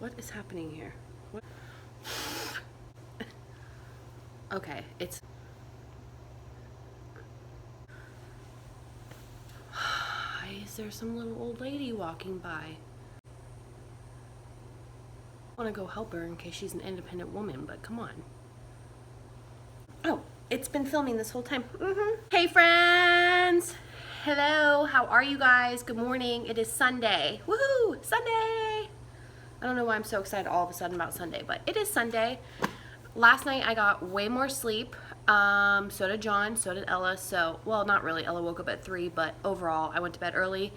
What is happening here? What? Okay, it's... Is there some little old lady walking by? I want to go help her in case she's an independent woman, but come on. Oh, it's been filming this whole time. Hey friends! Hello, how are you guys? Good morning. It is Sunday. Woohoo! Sunday! I don't know why I'm so excited all of a sudden about Sunday, but it is Sunday. Last night I got way more sleep. So did John, so did Ella. So, well, not really. Ella woke up at 3, but overall I went to bed early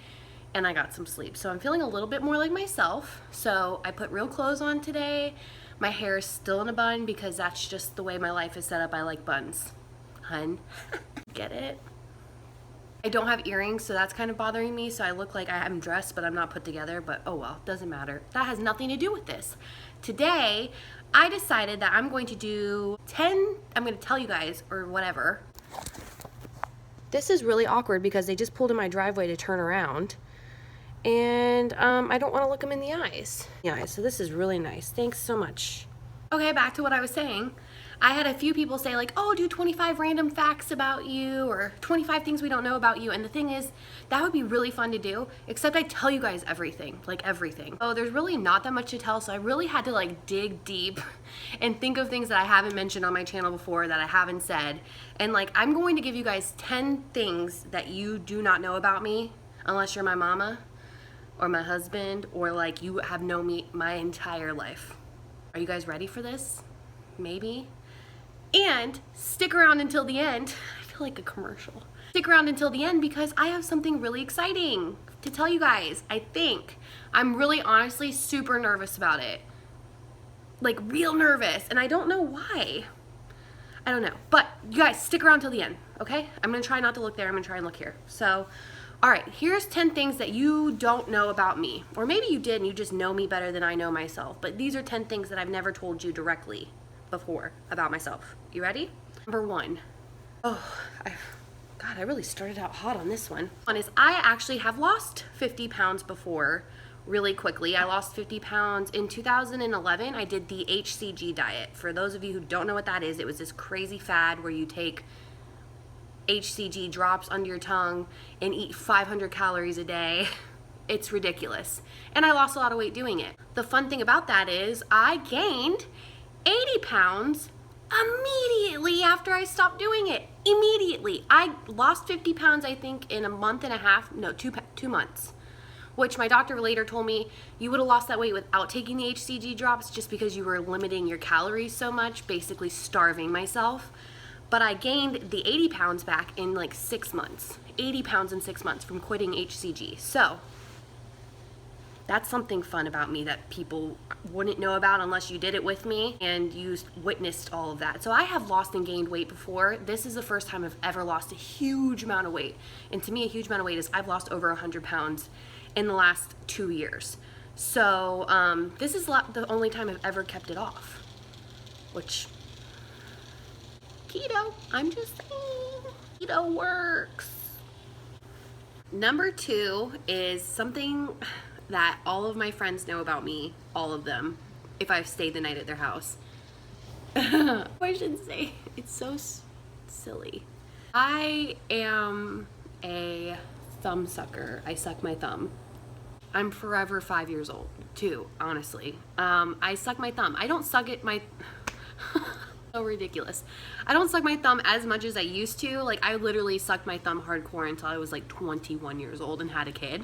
and I got some sleep. So I'm feeling a little bit more like myself. So I put real clothes on today. My hair is still in a bun because that's just the way my life is set up. I like buns. Hun. Get it? I don't have earrings, so that's kind of bothering me. So I look like I'm dressed, but I'm not put together. But oh well, doesn't matter. That has nothing to do with this. Today, I decided that I'm going to do 10, I'm going to tell you guys, or whatever. This is really awkward because they just pulled in my driveway to turn around. And I don't want to look them in the eyes. Yeah, so this is really nice. Thanks so much. Okay, back to what I was saying. I had a few people say like, oh, do 25 random facts about you or 25 things we don't know about you. And the thing is, that would be really fun to do, except I tell you guys everything, like everything. So there's really not that much to tell. So I really had to like dig deep and think of things that I haven't mentioned on my channel before that I haven't said. And like, I'm going to give you guys 10 things that you do not know about me, unless you're my mama or my husband, or like you have known me my entire life. Are you guys ready for this? Maybe? And stick around until the end. I feel like a commercial. Stick around until the end because I have something really exciting to tell you guys, I think. I'm really honestly super nervous about it. Like real nervous, and I don't know why. I don't know, but you guys stick around till the end, okay? I'm gonna try not to look there, I'm gonna try and look here. So, all right, here's 10 things that you don't know about me. Or maybe you did and you just know me better than I know myself, but these are 10 things that I've never told you directly before about myself. You ready? Number 1. Oh, God, I really started out hot on this one. One is I actually have lost 50 pounds before really quickly. I lost 50 pounds in 2011. I did the HCG diet. For those of you who don't know what that is, it was this crazy fad where you take HCG drops under your tongue and eat 500 calories a day. It's ridiculous. And I lost a lot of weight doing it. The fun thing about that is I gained 80 pounds immediately after I stopped doing it. Immediately. I lost 50 pounds, I think, in a month and a half. No, 2 months. Which my doctor later told me, you would have lost that weight without taking the HCG drops just because you were limiting your calories so much, basically starving myself. But I gained the 80 pounds back in like 6 months. 80 pounds in 6 months from quitting HCG. So that's something fun about me that people wouldn't know about unless you did it with me and you witnessed all of that. So I have lost and gained weight before. This is the first time I've ever lost a huge amount of weight. And to me, a huge amount of weight is I've lost over 100 pounds in the last 2 years. So this is the only time I've ever kept it off, which, keto, I'm just saying, keto works. Number 2 is something that all of my friends know about me, all of them, if I've stayed the night at their house. I shouldn't say, it's so silly. I am a thumb sucker. I suck my thumb. I'm forever 5 years old, too, honestly. I suck my thumb. I don't suck it, so ridiculous. I don't suck my thumb as much as I used to. Like, I literally sucked my thumb hardcore until I was like 21 years old and had a kid.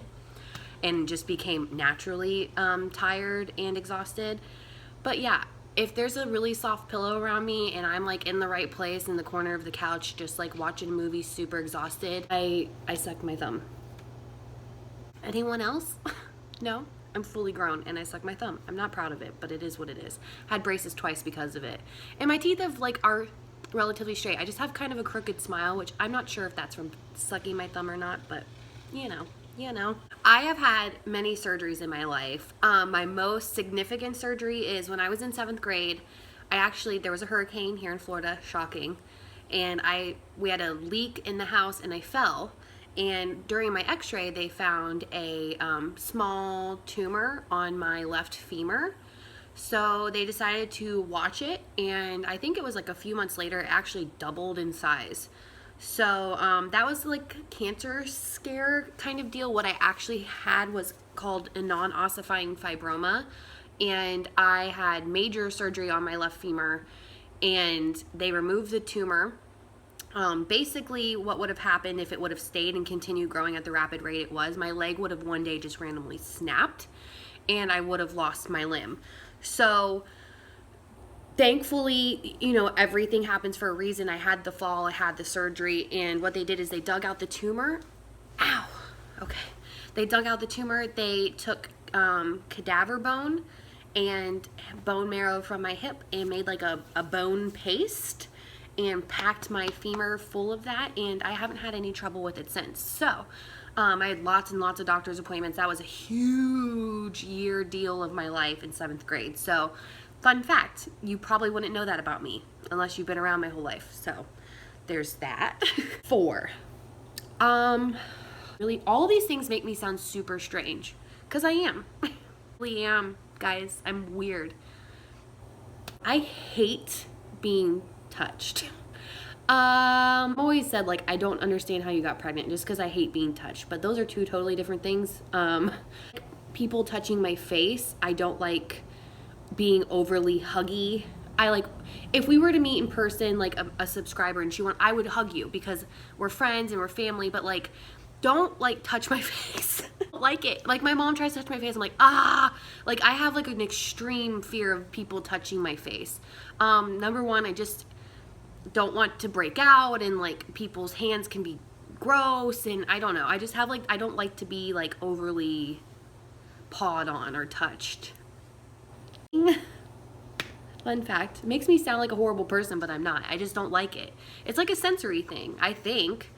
And just became naturally tired and exhausted. But yeah, if there's a really soft pillow around me and I'm like in the right place in the corner of the couch, just like watching a movie super exhausted, I suck my thumb. Anyone else? No? I'm fully grown and I suck my thumb. I'm not proud of it, but it is what it is. Had braces twice because of it. And my teeth are relatively straight. I just have kind of a crooked smile, which I'm not sure if that's from sucking my thumb or not, but you know. I have had many surgeries in my life. My most significant surgery is when I was in 7th grade. There was a hurricane here in Florida, shocking. And we had a leak in the house and I fell. and during my x-ray they found a small tumor on my left femur. So they decided to watch it, and I think it was like a few months later it actually doubled in size. So that was like cancer scare kind of deal. What I actually had was called a non-ossifying fibroma, and I had major surgery on my left femur, and they removed the tumor. Basically what would have happened if it would have stayed and continued growing at the rapid rate it was, my leg would have one day just randomly snapped and I would have lost my limb. So thankfully, you know, everything happens for a reason. I had the fall, I had the surgery, and what they did is they dug out the tumor. Ow. Okay. They dug out the tumor. They took cadaver bone and bone marrow from my hip and made like a bone paste and packed my femur full of that, and I haven't had any trouble with it since. So I had lots and lots of doctor's appointments. That was a huge year deal of my life in 7th grade. So fun fact, you probably wouldn't know that about me unless you've been around my whole life. So there's that. 4. Really, all these things make me sound super strange, because I am. I really am, guys. I'm weird. I hate being touched. I've always said, like, I don't understand how you got pregnant just because I hate being touched, but those are two totally different things. People touching my face, I don't like being overly huggy. I like, if we were to meet in person, like a subscriber and I would hug you because we're friends and we're family, but like, don't like touch my face. I don't like it. Like my mom tries to touch my face, I'm like, ah, like I have like an extreme fear of people touching my face. Number one, I just don't want to break out, and like people's hands can be gross, and I don't know. I just have like, I don't like to be like overly pawed on or touched. Fun fact, it makes me sound like a horrible person, but I'm not. I just don't like it. It's like a sensory thing, I think.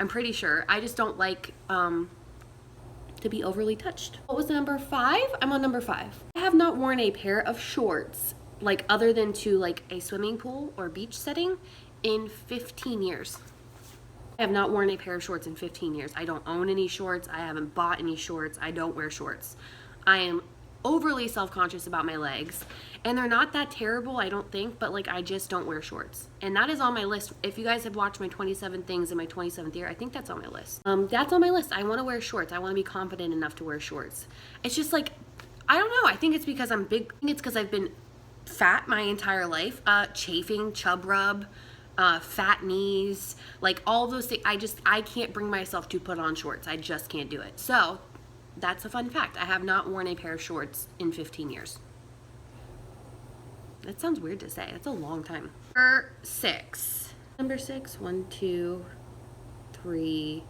I'm pretty sure. I just don't like to be overly touched. What was number 5? I'm on number 5. I have not worn a pair of shorts, like other than to like a swimming pool or beach setting, in 15 years. I have not worn a pair of shorts in 15 years. I don't own any shorts. I haven't bought any shorts. I don't wear shorts. I am overly self-conscious about my legs, and they're not that terrible, I don't think, but like I just don't wear shorts, and that is on my list. If you guys have watched my 27 things in my 27th year, I think that's on my list. That's on my list. I want to wear shorts. I want to be confident enough to wear shorts. It's just like, I don't know, I think it's because I'm big. I think it's because I've been fat my entire life. Chafing, chub rub, fat knees, like all those things. I can't bring myself to put on shorts. I just can't do it. So that's a fun fact. I have not worn a pair of shorts in 15 years. That sounds weird to say. That's a long time. Number 6. Number 6. 1, 2, 3,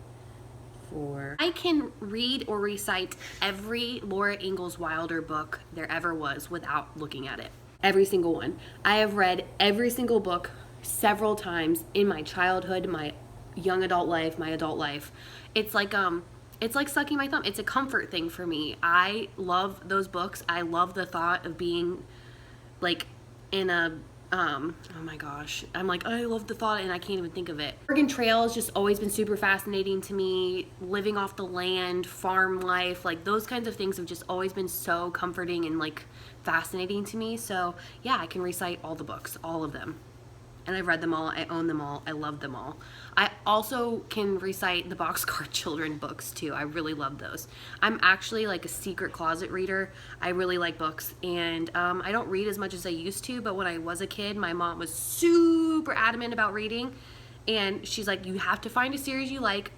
4. I can read or recite every Laura Ingalls Wilder book there ever was without looking at it. Every single one. I have read every single book several times in my childhood, my young adult life, my adult life. It's like sucking my thumb. It's a comfort thing for me. I love those books. I love the thought of being like in a oh my gosh, I'm like, I love the thought and I can't even think of it. Oregon Trail has just always been super fascinating to me. Living off the land, farm life, like those kinds of things have just always been so comforting and like fascinating to me. So yeah, I can recite all the books, all of them. And I've read them all, I own them all, I love them all. I also can recite the Boxcar Children books too. I really love those. I'm actually like a secret closet reader. I really like books, and I don't read as much as I used to, but when I was a kid, my mom was super adamant about reading, and she's like, you have to find a series you like,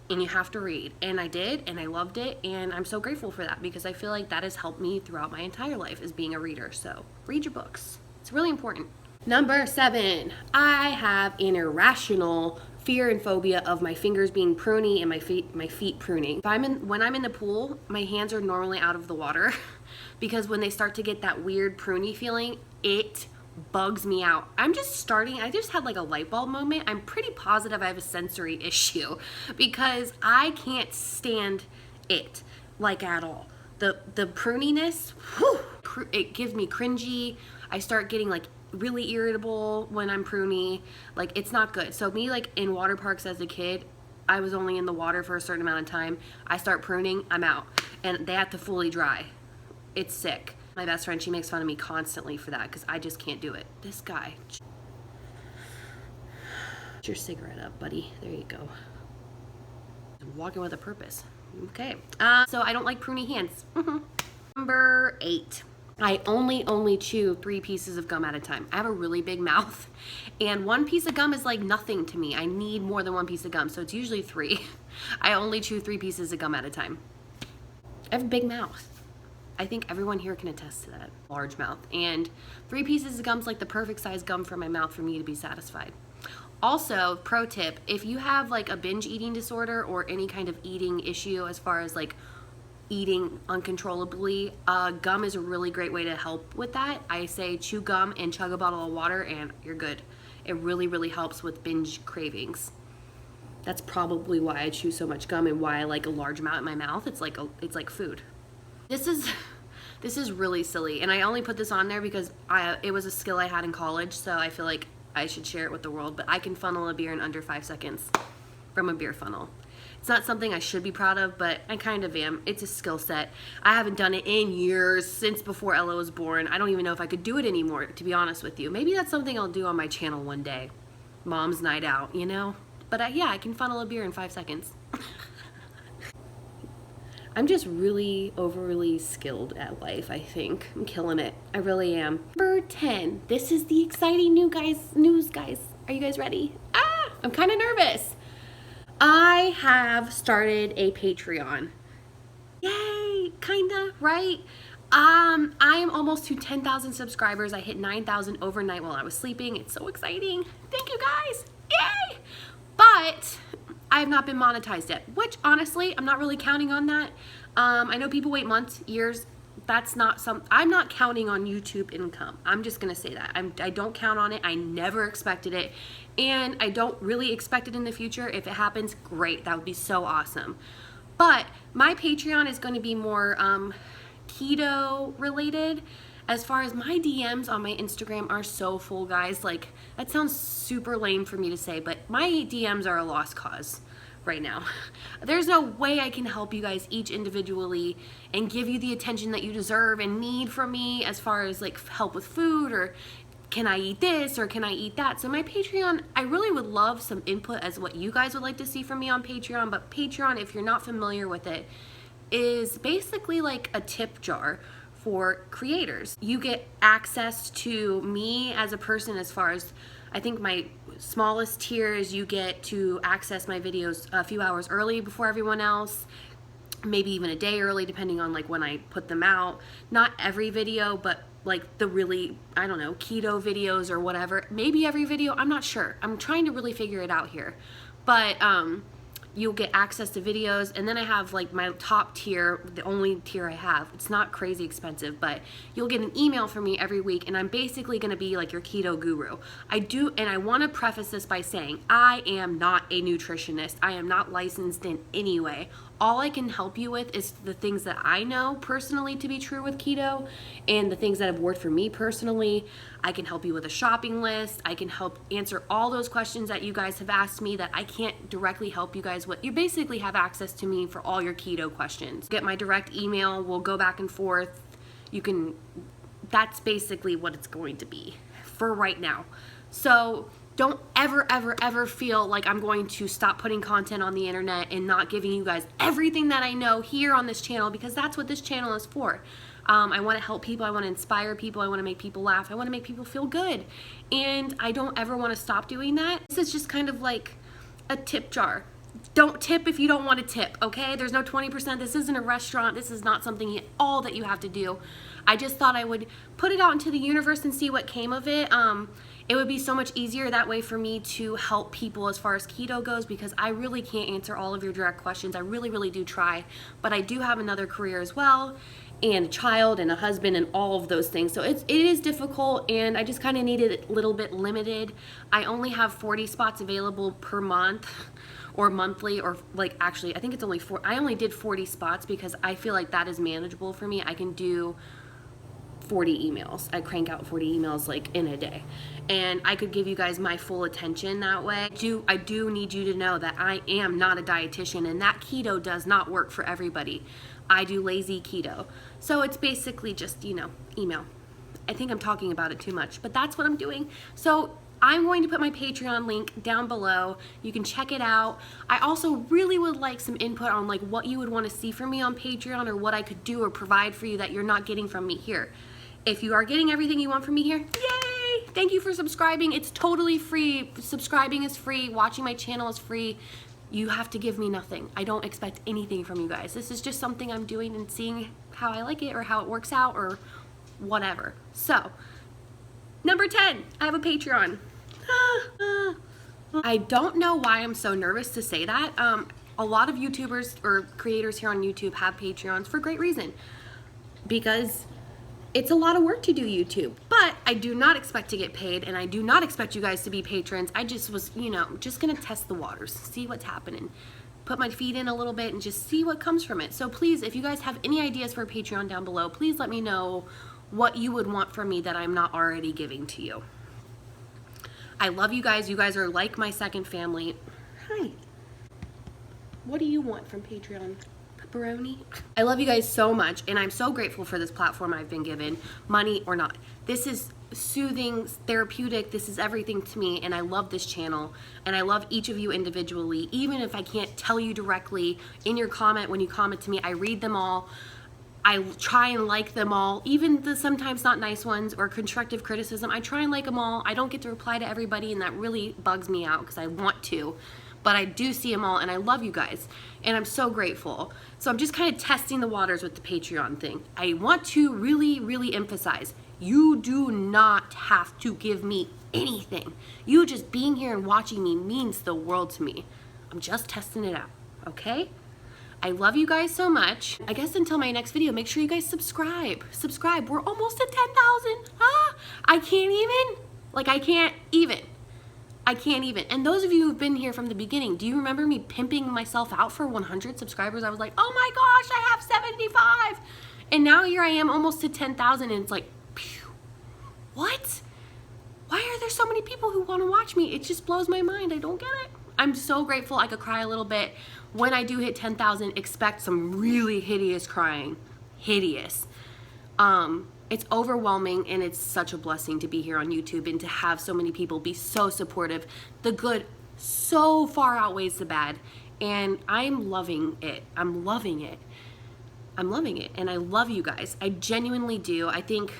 and you have to read. And I did, and I loved it, and I'm so grateful for that, because I feel like that has helped me throughout my entire life as being a reader. So read your books. It's really important. Number 7, I have an irrational fear and phobia of my fingers being pruny and my feet pruning. When I'm in the pool, my hands are normally out of the water because when they start to get that weird pruny feeling, it bugs me out. I just had like a light bulb moment. I'm pretty positive I have a sensory issue because I can't stand it like at all. The pruniness, whew, it gives me cringy. I start getting like really irritable when I'm pruny. Like, it's not good. So me, like in water parks as a kid, I was only in the water for a certain amount of time. I start pruning, I'm out. And they have to fully dry. It's sick. My best friend, she makes fun of me constantly for that because I just can't do it. This guy. Put your cigarette up, buddy. There you go. I'm walking with a purpose. Okay. So I don't like pruny hands. Number 8. I only chew 3 pieces of gum at a time. I have a really big mouth, and 1 piece of gum is like nothing to me. I need more than 1 piece of gum, so it's usually 3. I only chew 3 pieces of gum at a time. I have a big mouth. I think everyone here can attest to that. Large mouth. And 3 pieces of gum is like the perfect size gum for my mouth for me to be satisfied. Also, pro tip, if you have like a binge eating disorder or any kind of eating issue as far as like eating uncontrollably, gum is a really great way to help with that. I say chew gum and chug a bottle of water and you're good. It really, really helps with binge cravings. That's probably why I chew so much gum and why I like a large amount in my mouth. It's like food. This is really silly, and I only put this on there because it was a skill I had in college, so I feel like I should share it with the world. But I can funnel a beer in under 5 seconds from a beer funnel. It's not something I should be proud of, but I kind of am. It's a skill set. I haven't done it in years, since before Ella was born. I don't even know if I could do it anymore, to be honest with you. Maybe that's something I'll do on my channel one day. Mom's night out, you know? But yeah, I can funnel a beer in 5 seconds. I'm just really overly skilled at life, I think. I'm killing it. I really am. Number 10. This is the exciting news, guys. Are you guys ready? I'm kind of nervous. I have started a Patreon. Yay, kinda, right? I am almost to 10,000 subscribers. I hit 9,000 overnight while I was sleeping. It's so exciting. Thank you guys. Yay! But I have not been monetized yet, which honestly, I'm not really counting on that. I know people wait months, years. That's not I'm not counting on YouTube income. I'm just gonna say that. I don't count on it. I never expected it. And I don't really expect it in the future. If it happens, great. That would be so awesome. But my Patreon is going to be more keto related. As far as my DMs on my Instagram are so full, guys. Like, that sounds super lame for me to say, but my DMs are a lost cause right now. There's no way I can help you guys each individually and give you the attention that you deserve and need from me as far as like help with food or can I eat this or can I eat that? So my Patreon, I really would love some input as what you guys would like to see from me on Patreon. But Patreon, if you're not familiar with it, is basically like a tip jar for creators. You get access to me as a person as far as, I think my smallest tier is you get to access my videos a few hours early before everyone else. Maybe even a day early depending on like when I put them out. Not every video, but like the really, I don't know, keto videos or whatever. Maybe every video, I'm not sure. I'm trying to really figure it out here. But you'll get access to videos, and then I have like my top tier, the only tier I have. It's not crazy expensive, but you'll get an email from me every week, and I'm basically gonna be like your keto guru. And I wanna preface this by saying, I am not a nutritionist. I am not licensed in any way. All I can help you with is the things that I know personally to be true with keto and the things that have worked for me personally. I can help you with a shopping list. I can help answer all those questions that you guys have asked me that I can't directly help you guys with. You basically have access to me for all your keto questions. Get my direct email. We'll go back and forth. That's basically what it's going to be for right now. So don't ever feel like I'm going to stop putting content on the internet and not giving you guys everything that I know here on this channel, because that's what this channel is for. I want to help people. I want to inspire people. I want to make people laugh. I want to make people feel good. And I don't ever want to stop doing that. This is just kind of like a tip jar. Don't tip if you don't want to tip, okay? There's no 20%. This isn't a restaurant. This is not something all that you have to do. I just thought I would put it out into the universe and see what came of it. It would be so much easier that way for me to help people as far as keto goes, because I really can't answer all of your direct questions. I really do try, but I do have another career as well, and a child and a husband and all of those things. So it is difficult, and I just kind of needed it a little bit limited. I only have 40 spots available per month or monthly, or like actually I think it's only I only did 40 spots because I feel like that is manageable for me. I can do 40 emails. I crank out 40 emails like in a day, and I could give you guys my full attention that way. I do need you to know that I am not a dietitian, and that keto does not work for everybody. I do lazy keto. So it's basically just, you know, email. I think I'm talking about it too much, but that's what I'm doing. So I'm going to put my Patreon link down below. You can check it out. I also really would like some input on like what you would want to see from me on Patreon, or what I could do or provide for you that you're not getting from me here. If you are getting everything you want from me here, yay! Thank you for subscribing. It's totally free. Subscribing is free. Watching my channel is free. You have to give me nothing. I don't expect anything from you guys. This is just something I'm doing and seeing how I like it, or how it works out, or whatever. So, number 10, I have a Patreon. I don't know why I'm so nervous to say that. A lot of YouTubers or creators here on YouTube have Patreons for great reason, because it's a lot of work to do YouTube. But I do not expect to get paid, and I do not expect you guys to be patrons. I just was, you know, just gonna test the waters, see what's happening, put my feet in a little bit and just see what comes from it. So please, if you guys have any ideas for a Patreon down below, please let me know what you would want from me that I'm not already giving to you. I love you guys. You guys are like my second family. Hi. What do you want from Patreon? Pepperoni? I love you guys so much, and I'm so grateful for this platform I've been given, money or not. This is soothing, therapeutic. This is everything to me, and I love this channel, and I love each of you individually. Even if I can't tell you directly in your comment, when you comment to me, I read them all. I try and like them all, even the sometimes not nice ones or constructive criticism. I try and like them all. I don't get to reply to everybody, and that really bugs me out because I want to, but I do see them all, and I love you guys, and I'm so grateful. So I'm just kind of testing the waters with the Patreon thing. I want to really, really emphasize, you do not have to give me anything. You just being here and watching me means the world to me. I'm just testing it out, okay? I love you guys so much. I guess until my next video, make sure you guys subscribe. Subscribe. We're almost at 10,000. I can't even. Like, I can't even. I can't even. And those of you who've been here from the beginning, do you remember me pimping myself out for 100 subscribers? I was like, oh my gosh, I have 75. And now here I am almost to 10,000, and it's like, phew, what? Why are there so many people who want to watch me? It just blows my mind. I don't get it. I'm so grateful. I could cry a little bit. When I do hit 10,000, expect some really hideous crying. Hideous. It's overwhelming, and it's such a blessing to be here on YouTube and to have so many people be so supportive. The good so far outweighs the bad, and I'm loving it. I'm loving it. I'm loving it, and I love you guys. I genuinely do. I think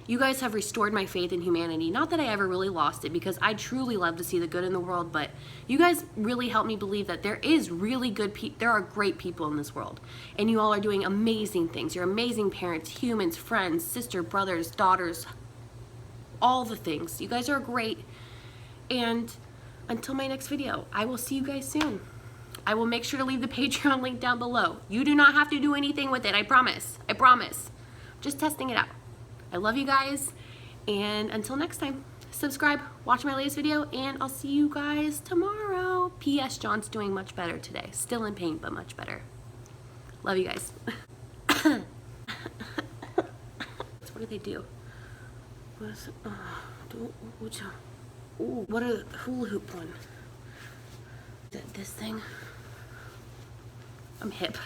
you guys have restored my faith in humanity. Not that I ever really lost it, because I truly love to see the good in the world, but you guys really help me believe that there is really good people. There are great people in this world, and you all are doing amazing things. You're amazing parents, humans, friends, sister, brothers, daughters, all the things. You guys are great, and until my next video, I will see you guys soon. I will make sure to leave the Patreon link down below. You do not have to do anything with it, I promise. I promise. Just testing it out. I love you guys, and until next time, subscribe, watch my latest video, and I'll see you guys tomorrow. P.S. John's doing much better today. Still in pain, but much better. Love you guys. So what do they do? What are the hula hoop one? This thing? I'm hip.